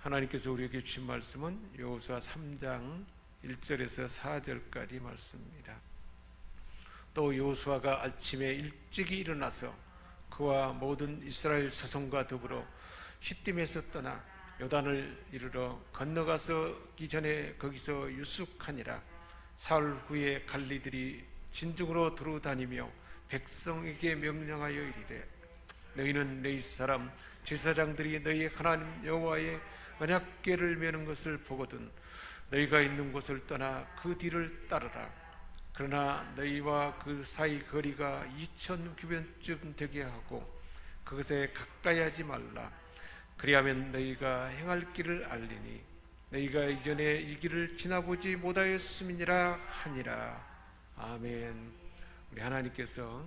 하나님께서 우리에게 주신 말씀은 여호수아 3장 1절에서 4절까지 말씀입니다. 또 여호수아가 아침에 일찍이 일어나서 그와 모든 이스라엘 자손과 더불어 시딤에서 떠나 요단을 이르러 건너가서기 전에 거기서 유숙하니라. 사흘 후에 갈리들이 진중으로 두루다니며 백성에게 명령하여 이르되 너희는 너희 사람 제사장들이 너희 하나님 여호와의 언약궤를 메는 것을 보거든 너희가 있는 곳을 떠나 그 뒤를 따르라. 그러나 너희와 그 사이 거리가 2000규변쯤 되게 하고 그것에 가까이 하지 말라. 그리하면 너희가 행할 길을 알리니 너희가 이전에 이 길을 지나보지 못하였음이니라 하니라. 아멘. 우리 하나님께서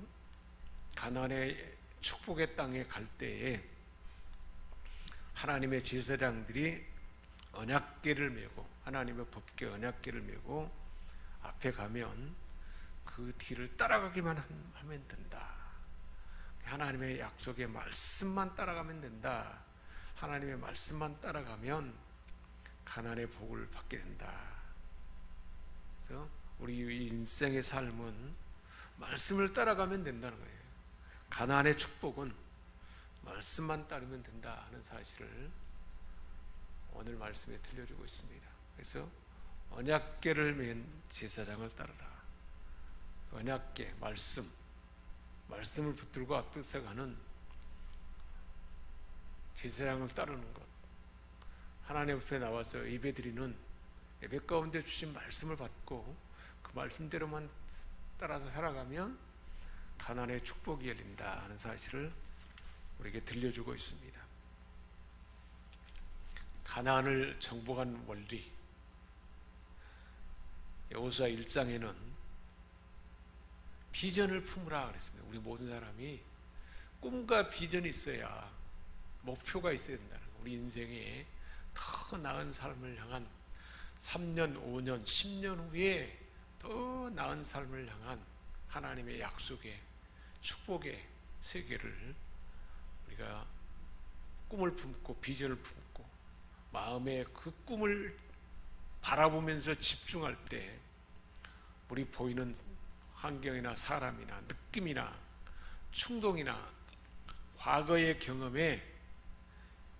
가나안의 축복의 땅에 갈 때에 하나님의 제사장들이 언약궤를 메고 하나님의 법궤 언약궤를 메고 앞에 가면 그 뒤를 따라가기만 하면 된다. 하나님의 약속의 말씀만 따라가면 된다. 하나님의 말씀만 따라가면 가나안의 복을 받게 된다. 그래서 우리 인생의 삶은 말씀을 따라가면 된다는 거예요. 가나안의 축복은 말씀만 따르면 된다 하는 사실을 오늘 말씀에 들려주고 있습니다. 그래서 언약궤를 맨 제사장을 따르라. 언약궤, 말씀을 붙들고 앞서 가는 제사장을 따르는 것, 하나님 앞에 나와서 예배드리는 예배 가운데 주신 말씀을 받고 그 말씀대로만 따라서 살아가면 가나안의 축복이 열린다 하는 사실을 우리에게 들려주고 있습니다. 가나안을 정복한 원리, 여호수아 1장에는 비전을 품으라 그랬습니다. 우리 모든 사람이 꿈과 비전이 있어야 목표가 있어야 된다는 거예요. 우리 인생에 더 나은 삶을 향한 3년, 5년, 10년 후에 더 나은 삶을 향한 하나님의 약속의 축복의 세계를 우리가 꿈을 품고 비전을 품고 마음에 그 꿈을 바라보면서 집중할 때 우리 보이는 환경이나 사람이나 느낌이나 충동이나 과거의 경험에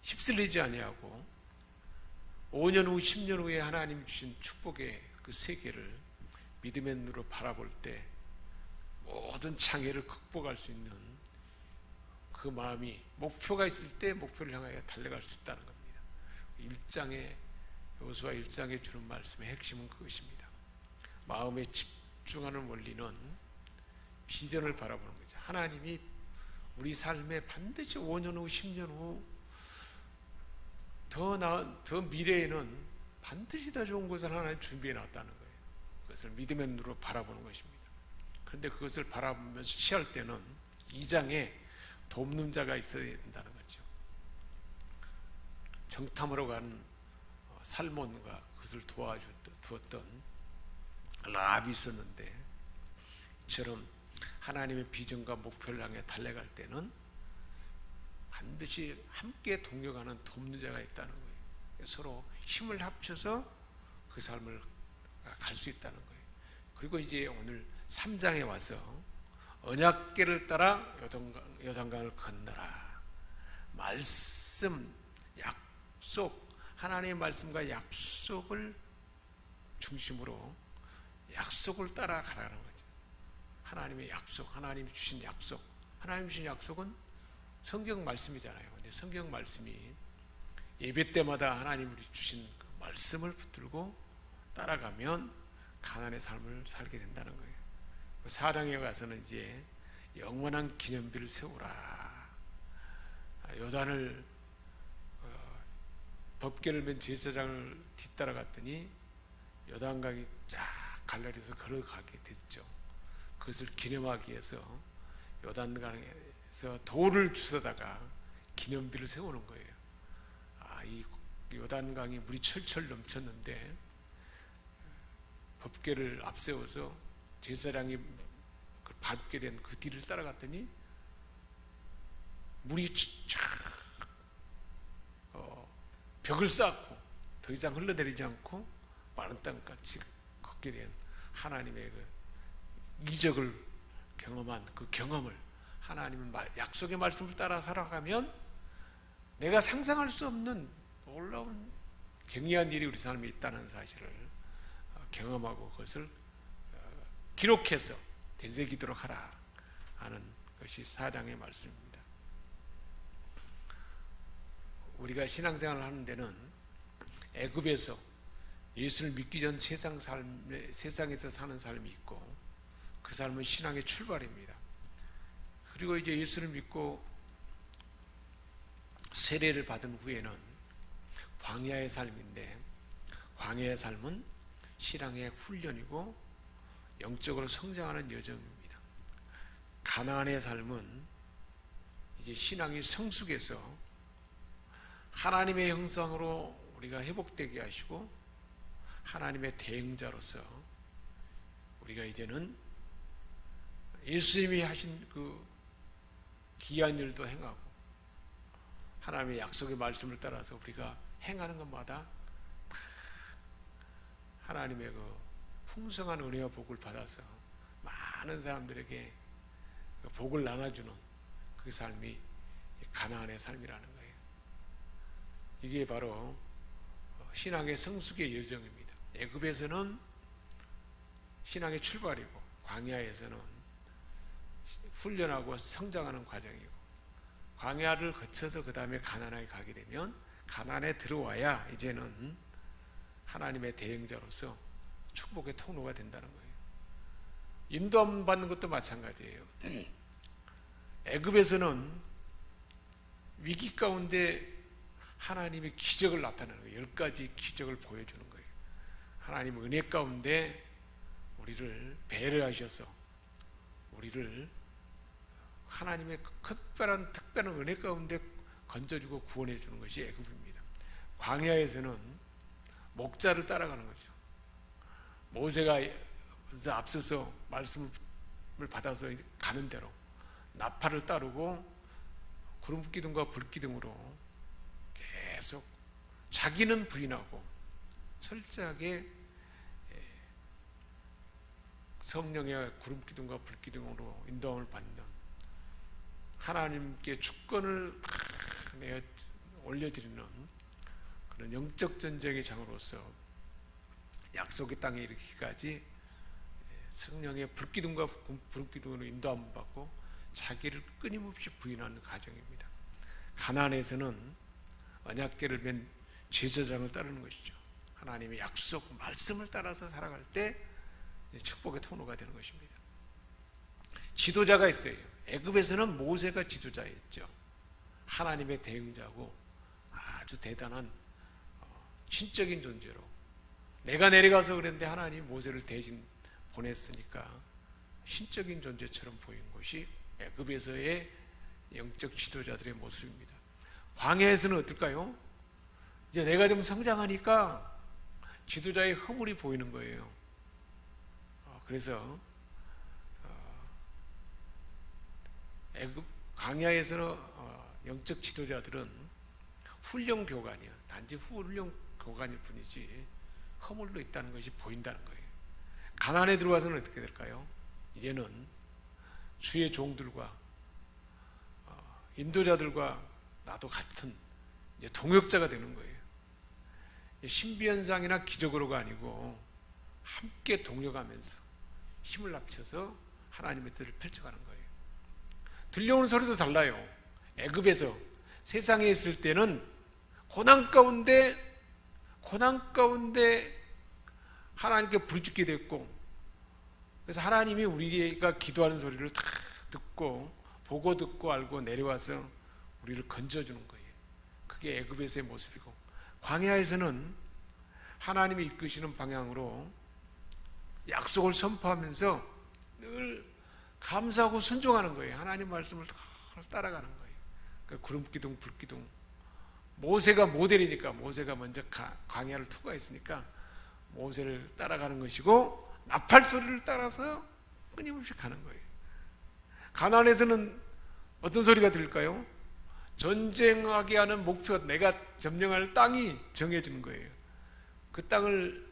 휩쓸리지 아니하고 5년 후 10년 후에 하나님이 주신 축복의 그 세계를 믿음의 눈으로 바라볼 때 모든 장애를 극복할 수 있는 그 마음이 목표가 있을 때 목표를 향하여 달려갈 수 있다는 겁니다. 1장에 여호수아 1장에 주는 말씀의 핵심은 그것입니다. 마음에 집중하는 원리는 비전을 바라보는 거죠. 하나님이 우리 삶에 반드시 5년 후 10년 후 더 미래에는 반드시 더 좋은 것을 하나님 준비해 놨다는 거예요. 그것을 믿음의 눈으로 바라보는 것입니다. 그런데 그것을 바라보면서 취할 때는 2장에 돕는 자가 있어야 된다는 거죠. 정탐으로 간 살몬과 그것을 도와주었던 라합이 있었는데 이처럼 하나님의 비전과 목표를 향해 달려갈 때는 반드시 함께 동력하는 돕는 자가 있다는 거예요. 서로 힘을 합쳐서 그 삶을 갈 수 있다는 거예요. 그리고 이제 오늘 3장에 와서 언약궤를 따라 요단강을 건너라. 말씀, 약속, 하나님의 말씀과 약속을 중심으로 약속을 따라가라는 거죠. 하나님의 약속, 하나님이 주신 약속, 하나님이 주신 약속은 성경 말씀이잖아요. 근데 성경 말씀이 예배 때마다 하나님이 주신 그 말씀을 붙들고 따라가면 가나안의 삶을 살게 된다는 거예요. 4장에 가서는 이제 영원한 기념비를 세우라. 요단을 법궤를 맨 제사장을 뒤따라갔더니 요단강이 쫙 갈라져서 걸어가게 됐죠. 그것을 기념하기 위해서 요단강에서 돌을 주워다가 기념비를 세우는 거예요. 이 요단강이 물이 철철 넘쳤는데 법궤를 앞세워서 제사장이 밟게 된 그 뒤를 따라갔더니 물이 쫙 벽을 쌓고 더 이상 흘러내리지 않고 마른 땅같이 걷게 된 하나님의 그 이적을 경험한 그 경험을, 하나님은 약속의 말씀을 따라 살아가면 내가 상상할 수 없는 놀라운 경이한 일이 우리 삶에 있다는 사실을 경험하고 그것을 기록해서 되새기도록 하라 하는 것이 사장의 말씀입니다. 우리가 신앙생활을 하는 데는 애굽에서 예수를 믿기 전 세상에서 사는 삶이 있고, 그 삶은 신앙의 출발입니다. 그리고 이제 예수를 믿고 세례를 받은 후에는 광야의 삶인데, 광야의 삶은 신앙의 훈련이고 영적으로 성장하는 여정입니다. 가나안의 삶은 이제 신앙이 성숙해서 하나님의 형상으로 우리가 회복되게 하시고 하나님의 대행자로서 우리가 이제는 예수님이 하신 그 기이한 일도 행하고 하나님의 약속의 말씀을 따라서 우리가 행하는 것마다 하나님의 그 풍성한 은혜와 복을 받아서 많은 사람들에게 그 복을 나눠주는 그 삶이 가나안의 삶이라는 거예요. 이게 바로 신앙의 성숙의 여정입니다. 애굽에서는 신앙의 출발이고 광야에서는 훈련하고 성장하는 과정이고, 광야를 거쳐서 그 다음에 가나안에 가게 되면 가나안에 들어와야 이제는 하나님의 대행자로서 축복의 통로가 된다는 거예요. 인도함 받는 것도 마찬가지예요. 애굽에서는 위기 가운데 하나님의 기적을 나타내는 거예요. 10가지 기적을 보여주는 거예요. 하나님 은혜 가운데 우리를 배려하셔서 우리를 하나님의 특별한 은혜 가운데 건져주고 구원해 주는 것이 애굽입니다. 광야에서는 목자를 따라가는 거죠. 모세가 앞서서 말씀을 받아서 가는 대로 나팔을 따르고 구름기둥과 불기둥으로 계속 자기는 부인하고 철저하게 성령의 구름기둥과 불기둥으로 인도함을 받는, 하나님께 주권을 내어 올려드리는 그런 영적 전쟁의 장으로서 약속의 땅에 이르기까지 성령의 불기둥과 불기둥으로 인도함을 받고 자기를 끊임없이 부인하는 과정입니다. 가나안에서는 언약궤를 맨 제사장을 따르는 것이죠. 하나님의 약속 말씀을 따라서 살아갈 때 축복의 통로가 되는 것입니다. 지도자가 있어요. 애굽에서는 모세가 지도자였죠. 하나님의 대응자고 아주 대단한 신적인 존재로, 내가 내려가서 그랬는데 하나님이 모세를 대신 보냈으니까 신적인 존재처럼 보인 것이 애굽에서의 영적 지도자들의 모습입니다. 광야에서는 어떨까요? 이제 내가 좀 성장하니까 지도자의 허물이 보이는 거예요. 그래서 애굽 광야에서는 영적 지도자들은 훈련 교관이야. 단지 훈련 교관일 뿐이지 허물로 있다는 것이 보인다는 거예요. 가나안에 들어와서는 어떻게 될까요? 이제는 주의 종들과 인도자들과 나도 같은 이제 동역자가 되는 거예요. 신비현상이나 기적으로가 아니고 함께 동역하면서 힘을 합쳐서 하나님의 뜻을 펼쳐가는 거예요. 들려오는 소리도 달라요. 애굽에서 세상에 있을 때는 고난 가운데 하나님께 부르짖게 됐고, 그래서 하나님이 우리가 기도하는 소리를 다 듣고 보고 듣고 알고 내려와서 우리를 건져주는 거예요. 그게 애굽에서의 모습이고, 광야에서는 하나님이 이끄시는 방향으로 약속을 선포하면서 늘 감사하고 순종하는 거예요. 하나님 말씀을 따라가는 거예요. 그러니까 구름기둥, 불기둥. 모세가 모델이니까 모세가 먼저 광야를 투과했으니까 모세를 따라가는 것이고, 나팔 소리를 따라서 끊임없이 가는 거예요. 가나안에서는 어떤 소리가 들릴까요? 전쟁하게 하는 목표, 내가 점령할 땅이 정해지는 거예요. 그 땅을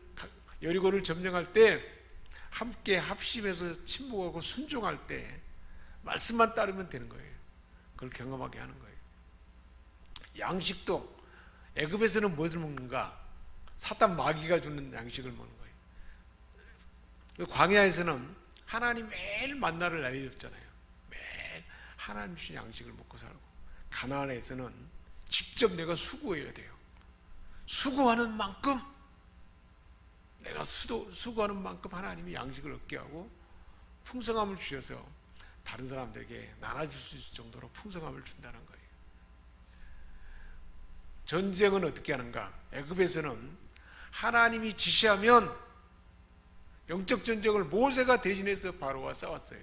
여리고를 점령할 때 함께 합심해서 침묵하고 순종할 때 말씀만 따르면 되는 거예요. 그걸 경험하게 하는 거예요. 양식도 애굽에서는 무엇을 먹는가? 사탄 마귀가 주는 양식을 먹는 거예요. 광야에서는 하나님 매일 만나를 내려줬잖아요. 매일 하나님 주신 양식을 먹고 살고, 가나안에서는 직접 내가 수고해야 돼요. 수고하는 만큼, 내가 수고하는 만큼 하나님이 양식을 얻게 하고 풍성함을 주셔서 다른 사람들에게 나눠줄 수 있을 정도로 풍성함을 준다는 거예요. 전쟁은 어떻게 하는가? 애굽에서는 하나님이 지시하면 영적 전쟁을 모세가 대신해서 바로와 싸웠어요.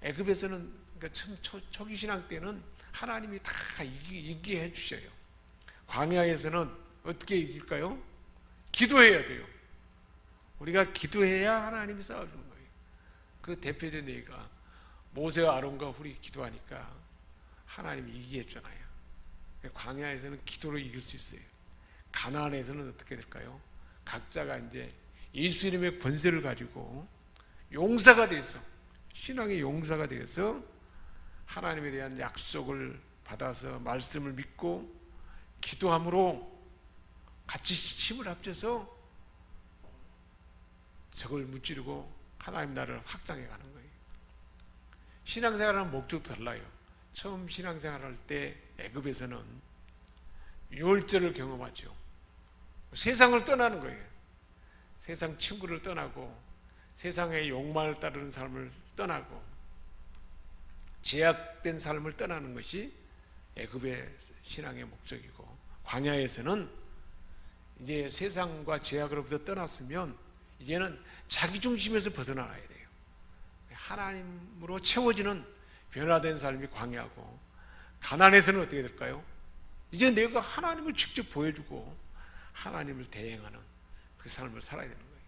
애굽에서는 그러니까 초기 신앙 때는 하나님이 다 이기게 해주셔요. 광야에서는 어떻게 이길까요? 기도해야 돼요. 우리가 기도해야 하나님이 싸워주는 거예요. 그 대표된 얘기가 모세와 아론과 훌이 기도하니까 하나님이 이기게 했잖아요. 광야에서는 기도로 이길 수 있어요. 가나안에서는 어떻게 될까요? 각자가 이제 예수님의 권세를 가지고 용사가 돼서, 신앙의 용사가 돼서 하나님에 대한 약속을 받아서 말씀을 믿고 기도함으로 같이 힘을 합쳐서 적을 무찌르고 하나님 나라를 확장해 가는 거예요. 신앙생활하는 목적도 달라요. 처음 신앙생활할 때 애굽에서는 유월절을 경험하죠. 세상을 떠나는 거예요. 세상 친구를 떠나고 세상의 욕망을 따르는 삶을 떠나고 제약된 삶을 떠나는 것이 애굽의 신앙의 목적이고, 광야에서는 이제 세상과 제약으로부터 떠났으면 이제는 자기 중심에서 벗어나야 돼요. 하나님으로 채워지는 변화된 삶이 광야고, 가나안에서는 어떻게 될까요? 이제 내가 하나님을 직접 보여주고 하나님을 대행하는 그 삶을 살아야 되는 거예요.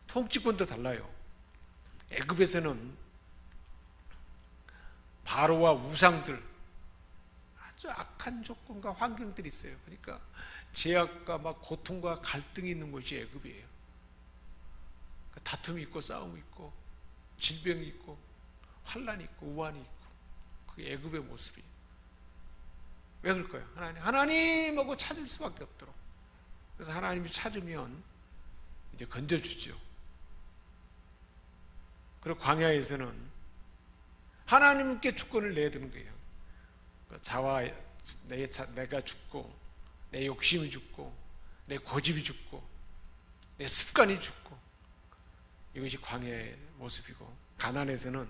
통치권도 달라요. 애굽에서는 바로와 우상들, 아주 악한 조건과 환경들이 있어요. 그러니까 제약과 막 고통과 갈등이 있는 곳이 애굽이에요. 다툼이 있고 싸움이 있고 질병이 있고 환란이 있고 우환이 있고, 그게 애굽의 모습이에요. 왜 그럴까요? 하나님하고 찾을 수밖에 없도록. 그래서 하나님이 찾으면 이제 건져주죠. 그리고 광야에서는 하나님께 주권을 내두는 거예요. 내가 죽고, 내 욕심이 죽고, 내 고집이 죽고, 내 습관이 죽고, 이것이 광야의 모습이고, 가나안에서는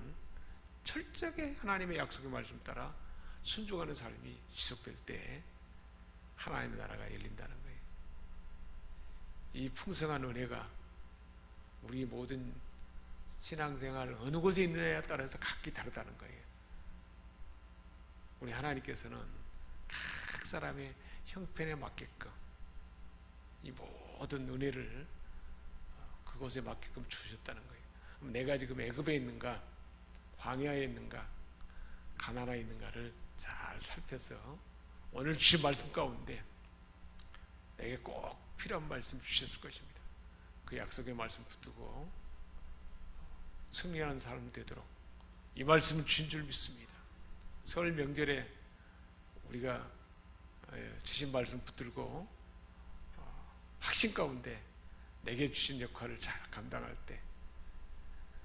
철저하게 하나님의 약속의 말씀 따라 순종하는 삶이 지속될 때 하나님의 나라가 열린다는 거예요. 이 풍성한 은혜가 우리 모든 신앙생활 어느 곳에 있느냐에 따라서 각기 다르다는 거예요. 우리 하나님께서는 각 사람의 형편에 맞게끔 이 모든 은혜를 그곳에 맞게끔 주셨다는 거예요. 그럼 내가 지금 애굽에 있는가, 광야에 있는가, 가나안에 있는가를 잘 살펴서 오늘 주신 말씀 가운데 내게 꼭 필요한 말씀 주셨을 것입니다. 그 약속의 말씀 붙들고 승리하는 사람 되도록 이 말씀을 주신 줄 믿습니다. 설 명절에 우리가 주신 말씀 붙들고 확신 가운데 내게 주신 역할을 잘 감당할 때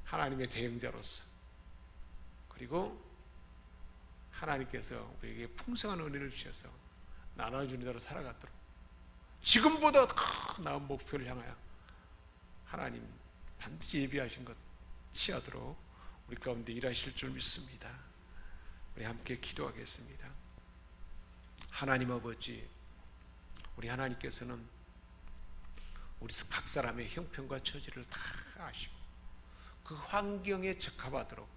하나님의 대행자로서, 그리고 하나님께서 우리에게 풍성한 은혜를 주셔서 나눠주는 대로 살아가도록 지금보다 더 나은 목표를 향하여 하나님 반드시 예비하신 것 취하도록 우리 가운데 일하실 줄 믿습니다. 우리 함께 기도하겠습니다. 하나님 아버지, 우리 하나님께서는 우리 각 사람의 형편과 처지를 다 아시고 그 환경에 적합하도록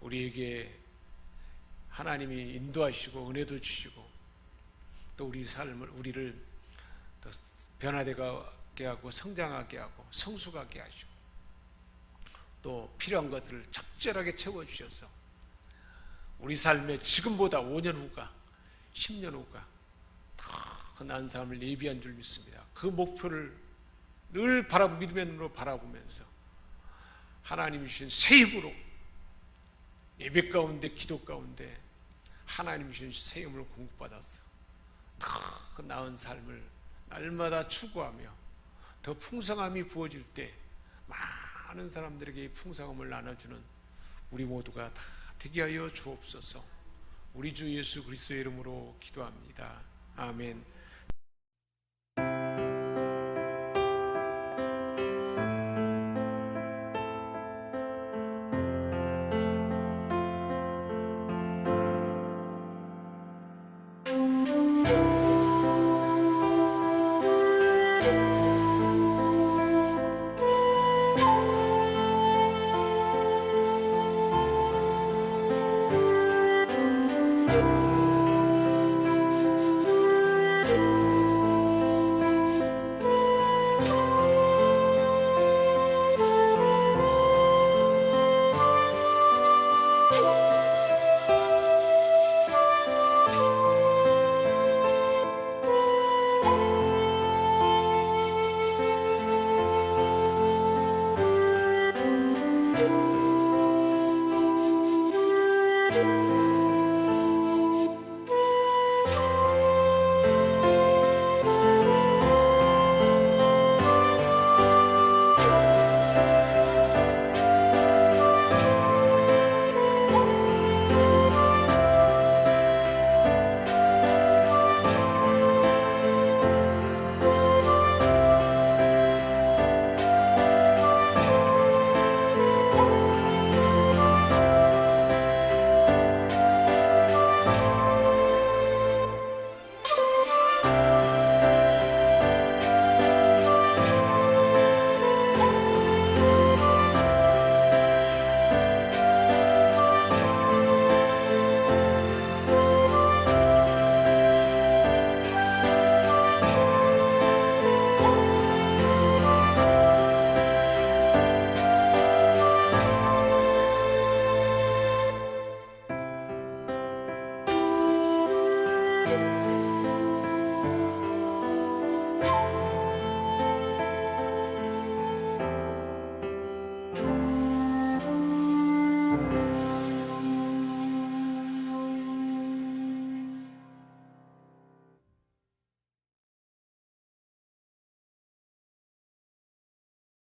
우리에게 하나님이 인도하시고 은혜도 주시고 또 우리를 더 변화되게 하고 성장하게 하고 성숙하게 하시고 또 필요한 것들을 적절하게 채워주셔서 우리 삶의 지금보다 5년 후가, 10년 후가 더 나은 삶을 예비한 줄 믿습니다. 그 목표를 늘 믿음의 눈으로 바라보면서 하나님이 주신 새 힘으로, 예배 가운데, 기도 가운데 하나님이 주신 새 힘을 공급받아서 더 나은 삶을 날마다 추구하며 더 풍성함이 부어질 때 많은 사람들에게 풍성함을 나눠주는 우리 모두가 다 되게 하여 주옵소서. 우리 주 예수 그리스도의 이름으로 기도합니다. 아멘.